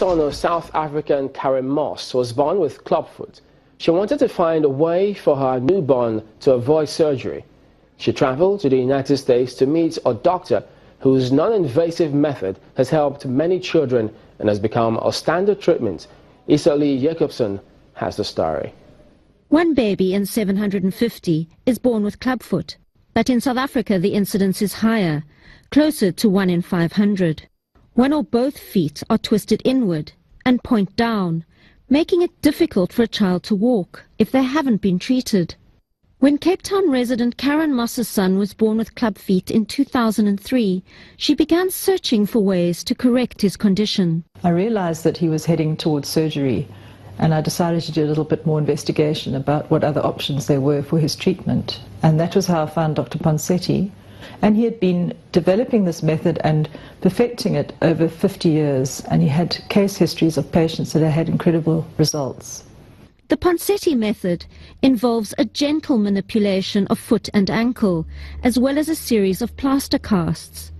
son of South African Karen Moss was born with Clubfoot. She wanted to find a way for her newborn to avoid surgery. She traveled to the United States to meet a doctor whose non-invasive method has helped many children and has become a standard treatment. Lee Jacobson has the story. One baby in 750 is born with clubfoot, but in South Africa the incidence is higher, closer to 1 in 500. One or both feet are twisted inward and point down, making it difficult for a child to walk if they haven't been treated. When Cape Town resident Karen Moss's son was born with club feet in 2003, she began searching for ways to correct his condition. I realized that he was heading towards surgery, and I decided to do a little bit more investigation about what other options there were for his treatment. And that was how I found Dr. Ponsetti. And he had been developing this method and perfecting it over 50 years, and he had case histories of patients that had incredible results. The Ponsetti method involves a gentle manipulation of foot and ankle, as well as a series of plaster casts.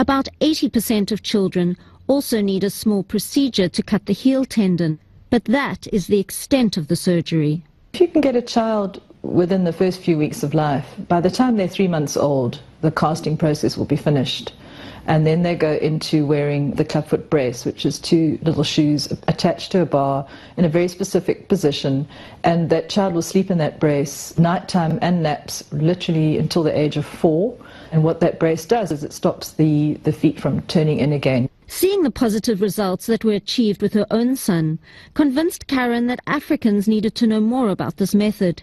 About 80% of children also need a small procedure to cut the heel tendon, but that is the extent of the surgery. If you can get a child within the first few weeks of life, by the time they're 3 months old, the casting process will be finished. And then they go into wearing the clubfoot brace, which is 2 little shoes attached to a bar in a very specific position. And that child will sleep in that brace nighttime and naps literally until the age of 4. And what that brace does is it stops the feet from turning in again. Seeing the positive results that were achieved with her own son convinced Karen that Africans needed to know more about this method.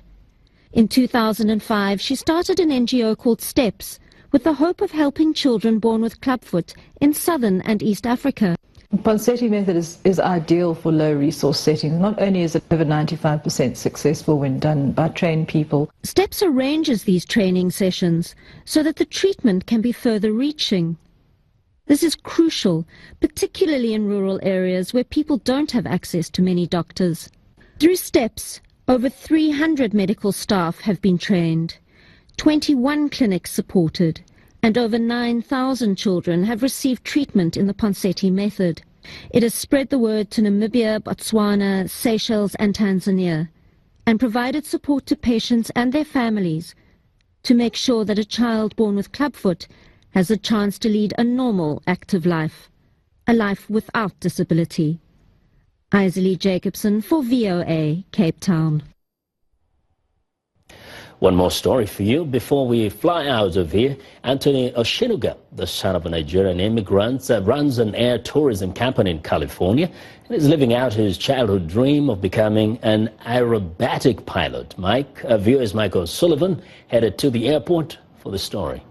In 2005, she started an NGO called STEPS, with the hope of helping children born with clubfoot in southern and East Africa. The Ponsetti method is ideal for low-resource settings. Not only is it over 95% successful when done by trained people. STEPS arranges these training sessions so that the treatment can be further reaching. This is crucial, particularly in rural areas where people don't have access to many doctors. Through STEPS, over 300 medical staff have been trained, 21 clinics supported, and over 9,000 children have received treatment in the Ponsetti method. It has spread the word to Namibia, Botswana, Seychelles and Tanzania, and provided support to patients and their families to make sure that a child born with clubfoot has a chance to lead a normal, active life, a life without disability. Lee Jacobson for VOA, Cape Town. One more story for you before we fly out of here. Anthony Oshinuga, the son of a Nigerian immigrant, runs an air tourism company in California and is living out his childhood dream of becoming an aerobatic pilot. VOA's Michael Sullivan headed to the airport for the story.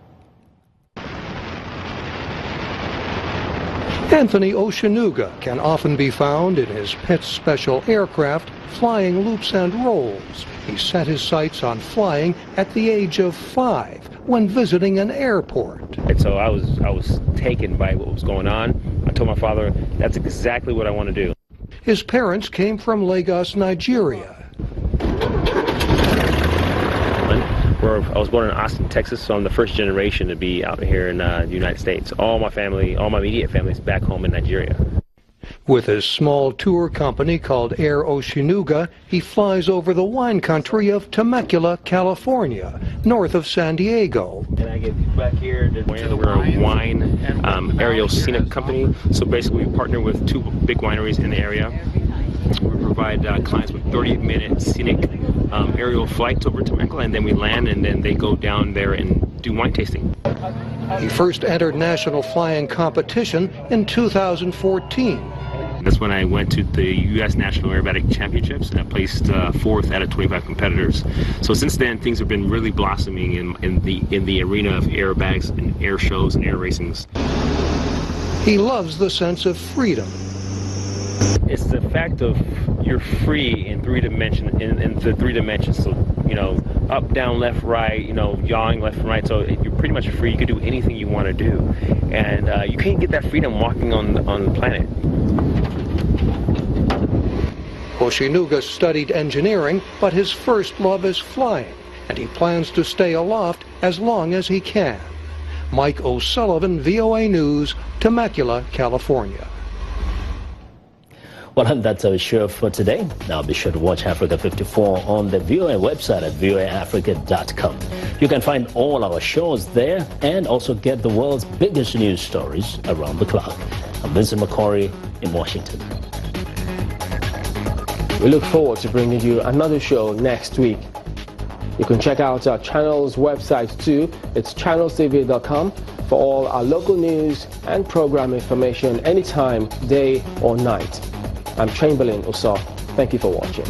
Anthony Oshinuga can often be found in his Pitts special aircraft flying loops and rolls. He set his sights on flying at the age of 5 when visiting an airport. And so I was taken by what was going on. I told my father, that's exactly what I want to do. His parents came from Lagos, Nigeria. I was born in Austin, Texas, so I'm the first generation to be out here in the United States. All my family, all my immediate family is back home in Nigeria. With his small tour company called Air Oshinuga, he flies over the wine country of Temecula, California, north of San Diego. And I get back here, we're a wine aerial scenic company, so basically we partner with 2 big wineries in the area. We provide clients with 30-minute scenic aerial flights over Temecula, and then we land, and then they go down there and do wine tasting. He first entered national flying competition in 2014. That's when I went to the U.S. National Aerobatic Championships, and I placed 4th out of 25 competitors. So since then, things have been really blossoming in the arena of aerobatics and air shows and air racings. He loves the sense of freedom. It's the fact of you're free in 3 dimensions, in the 3 dimensions. So, you know, up, down, left, right, you know, yawing left and right. So you're pretty much free. You can do anything you want to do. And you can't get that freedom walking on the planet. Oshinuga studied engineering, but his first love is flying, and he plans to stay aloft as long as he can. Mike O'Sullivan, VOA News, Temecula, California. Well, and that's our show for today. Now be sure to watch Africa 54 on the VOA website at voaafrica.com. You can find all our shows there and also get the world's biggest news stories around the clock. I'm Vincent McCory in Washington. We look forward to bringing you another show next week. You can check out our channel's website too. It's channelstv.com for all our local news and program information anytime, day or night. I'm Chamberlain Osa. Thank you for watching.